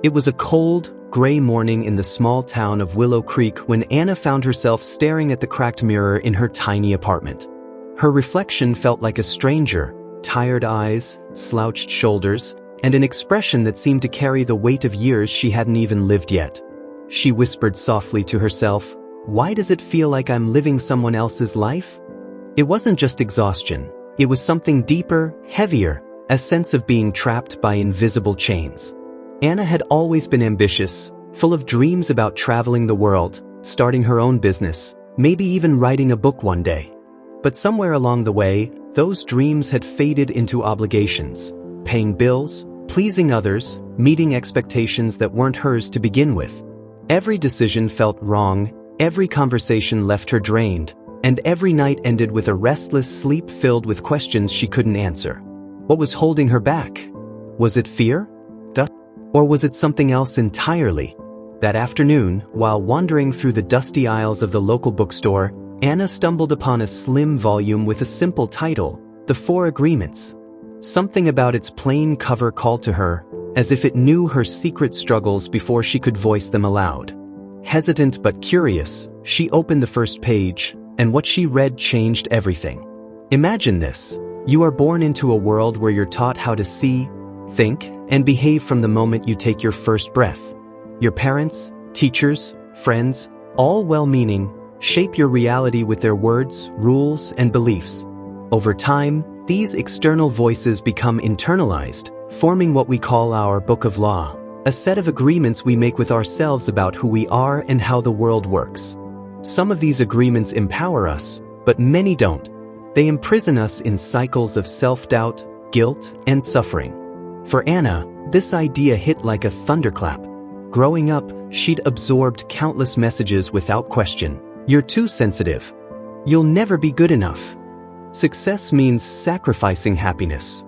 It was a cold, gray morning in the small town of Willow Creek when Anna found herself staring at the cracked mirror in her tiny apartment. Her reflection felt like a stranger, tired eyes, slouched shoulders, and an expression that seemed to carry the weight of years she hadn't even lived yet. She whispered softly to herself, "Why does it feel like I'm living someone else's life?" It wasn't just exhaustion. It was something deeper, heavier, a sense of being trapped by invisible chains. Anna had always been ambitious, full of dreams about traveling the world, starting her own business, maybe even writing a book one day. But somewhere along the way, those dreams had faded into obligations, paying bills, pleasing others, meeting expectations that weren't hers to begin with. Every decision felt wrong, every conversation left her drained, and every night ended with a restless sleep filled with questions she couldn't answer. What was holding her back? Was it fear? Or was it something else entirely? That afternoon, while wandering through the dusty aisles of the local bookstore, Anna stumbled upon a slim volume with a simple title, The 4 Agreements. Something about its plain cover called to her, as if it knew her secret struggles before she could voice them aloud. Hesitant but curious, she opened the first page, and what she read changed everything. Imagine this. You are born into a world where you're taught how to see, think, and behave from the moment you take your first breath. Your parents, teachers, friends, all well-meaning, shape your reality with their words, rules, and beliefs. Over time, these external voices become internalized, forming what we call our book of law, a set of agreements we make with ourselves about who we are and how the world works. Some of these agreements empower us, but many don't. They imprison us in cycles of self-doubt, guilt, and suffering. For Anna, this idea hit like a thunderclap. Growing up, she'd absorbed countless messages without question. You're too sensitive. You'll never be good enough. Success means sacrificing happiness.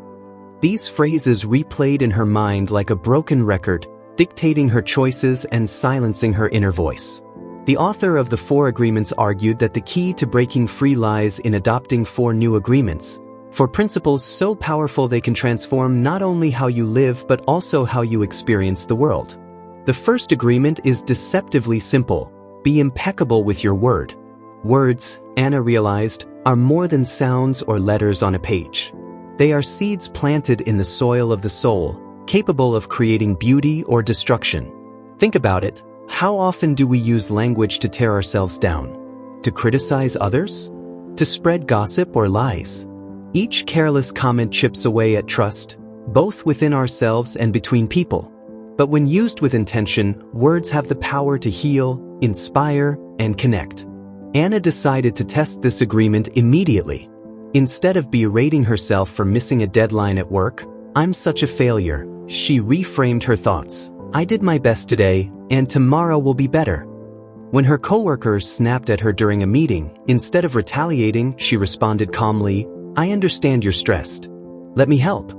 These phrases replayed in her mind like a broken record, dictating her choices and silencing her inner voice. The author of the 4 Agreements argued that the key to breaking free lies in adopting 4 new agreements, 4 principles so powerful they can transform not only how you live but also how you experience the world. The first agreement is deceptively simple: be impeccable with your word. Words, Anna realized, are more than sounds or letters on a page. They are seeds planted in the soil of the soul, capable of creating beauty or destruction. Think about it. How often do we use language to tear ourselves down? To criticize others? To spread gossip or lies? Each careless comment chips away at trust, both within ourselves and between people. But when used with intention, words have the power to heal, inspire, and connect. Anna decided to test this agreement immediately. Instead of berating herself for missing a deadline at work, "I'm such a failure," she reframed her thoughts. "I did my best today, and tomorrow will be better." When her coworkers snapped at her during a meeting, instead of retaliating, she responded calmly, "I understand you're stressed. Let me help."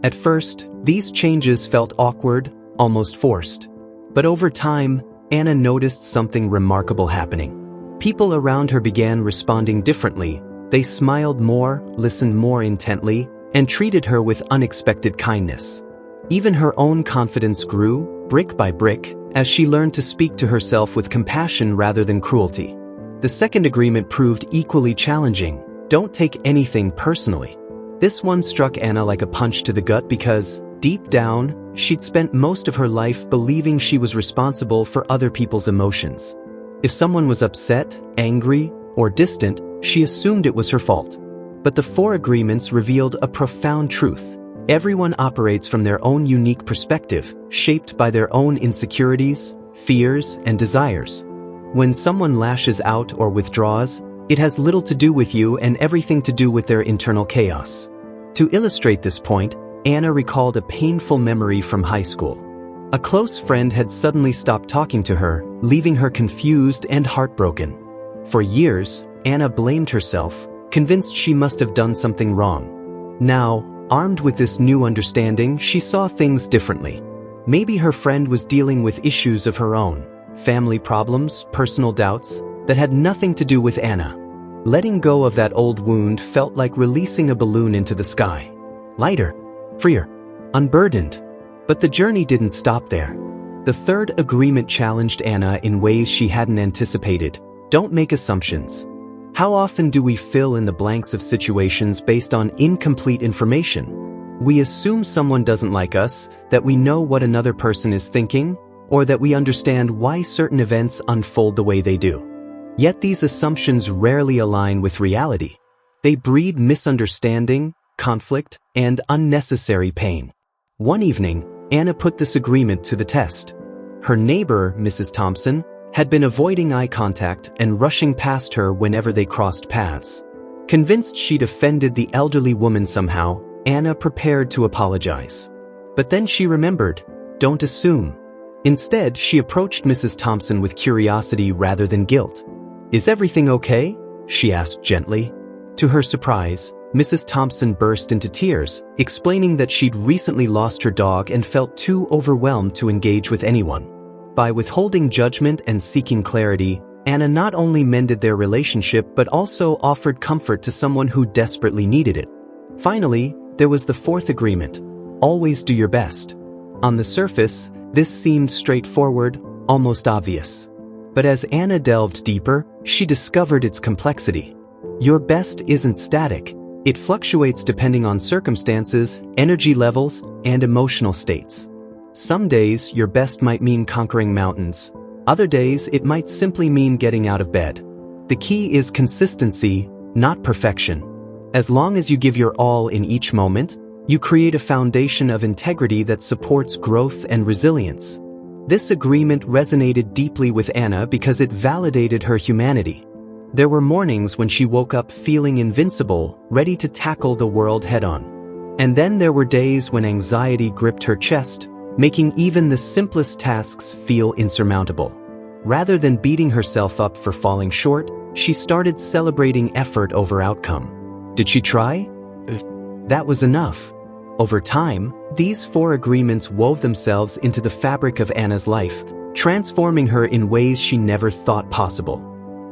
At first, these changes felt awkward, almost forced. But over time, Anna noticed something remarkable happening. People around her began responding differently. They smiled more, listened more intently, and treated her with unexpected kindness. Even her own confidence grew, brick by brick, as she learned to speak to herself with compassion rather than cruelty. The second agreement proved equally challenging: don't take anything personally. This one struck Anna like a punch to the gut because, deep down, she'd spent most of her life believing she was responsible for other people's emotions. If someone was upset, angry, or distant, she assumed it was her fault. But the 4 agreements revealed a profound truth. Everyone operates from their own unique perspective, shaped by their own insecurities, fears, and desires. When someone lashes out or withdraws, it has little to do with you and everything to do with their internal chaos. To illustrate this point, Anna recalled a painful memory from high school. A close friend had suddenly stopped talking to her, leaving her confused and heartbroken. For years, Anna blamed herself, convinced she must have done something wrong. Now, armed with this new understanding, she saw things differently. Maybe her friend was dealing with issues of her own, family problems, personal doubts, that had nothing to do with Anna. Letting go of that old wound felt like releasing a balloon into the sky. Lighter, freer, unburdened. But the journey didn't stop there. The third agreement challenged Anna in ways she hadn't anticipated. Don't make assumptions. How often do we fill in the blanks of situations based on incomplete information? We assume someone doesn't like us, that we know what another person is thinking, or that we understand why certain events unfold the way they do. Yet these assumptions rarely align with reality. They breed misunderstanding, conflict, and unnecessary pain. One evening, Anna put this agreement to the test. Her neighbor, Mrs. Thompson, had been avoiding eye contact and rushing past her whenever they crossed paths. Convinced she'd offended the elderly woman somehow, Anna prepared to apologize. But then she remembered, don't assume. Instead, she approached Mrs. Thompson with curiosity rather than guilt. Is everything okay? She asked gently. To her surprise, Mrs. Thompson burst into tears, explaining that she'd recently lost her dog and felt too overwhelmed to engage with anyone. By withholding judgment and seeking clarity, Anna not only mended their relationship but also offered comfort to someone who desperately needed it. Finally, there was the fourth agreement: always do your best. On the surface, this seemed straightforward, almost obvious. But as Anna delved deeper, she discovered its complexity. Your best isn't static. It fluctuates depending on circumstances, energy levels, and emotional states. Some days, your best might mean conquering mountains. Other days, it might simply mean getting out of bed. The key is consistency, not perfection. As long as you give your all in each moment, you create a foundation of integrity that supports growth and resilience. This agreement resonated deeply with Anna because it validated her humanity. There were mornings when she woke up feeling invincible, ready to tackle the world head-on. And then there were days when anxiety gripped her chest, making even the simplest tasks feel insurmountable. Rather than beating herself up for falling short, she started celebrating effort over outcome. Did she try? That was enough. Over time, these four agreements wove themselves into the fabric of Anna's life, transforming her in ways she never thought possible.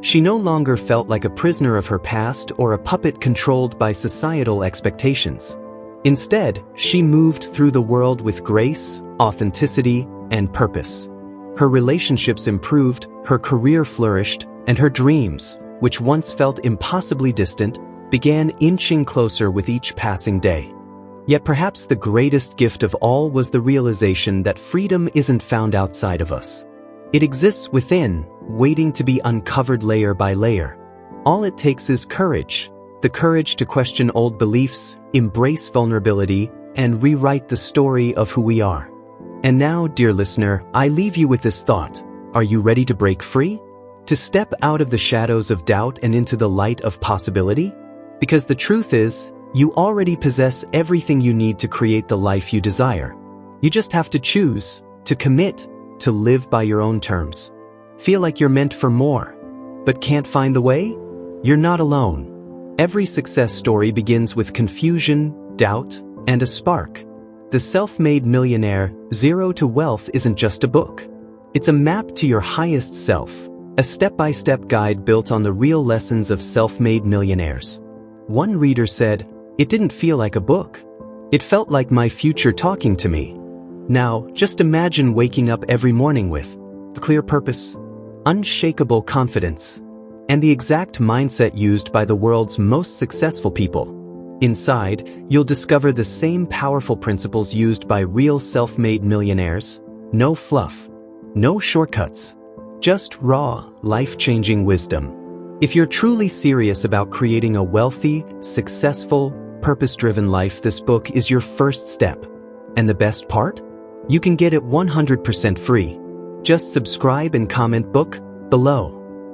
She no longer felt like a prisoner of her past or a puppet controlled by societal expectations. Instead, she moved through the world with grace, authenticity, and purpose. Her relationships improved, her career flourished, and her dreams, which once felt impossibly distant, began inching closer with each passing day. Yet perhaps the greatest gift of all was the realization that freedom isn't found outside of us. It exists within, waiting to be uncovered layer by layer. All it takes is courage. The courage to question old beliefs, embrace vulnerability, and rewrite the story of who we are. And now, dear listener, I leave you with this thought. Are you ready to break free? To step out of the shadows of doubt and into the light of possibility? Because the truth is, you already possess everything you need to create the life you desire. You just have to choose, to commit, to live by your own terms. Feel like you're meant for more, but can't find the way? You're not alone. Every success story begins with confusion, doubt, and a spark. The Self-Made Millionaire, Zero to Wealth isn't just a book. It's a map to your highest self, a step-by-step guide built on the real lessons of self-made millionaires. One reader said, "It didn't feel like a book. It felt like my future talking to me." Now, just imagine waking up every morning with a clear purpose, unshakable confidence, and the exact mindset used by the world's most successful people. Inside, you'll discover the same powerful principles used by real self-made millionaires. No fluff, no shortcuts, just raw, life-changing wisdom. If you're truly serious about creating a wealthy, successful, purpose-driven life, this book is your first step. And the best part? You can get it 100% free. Just subscribe and comment book below.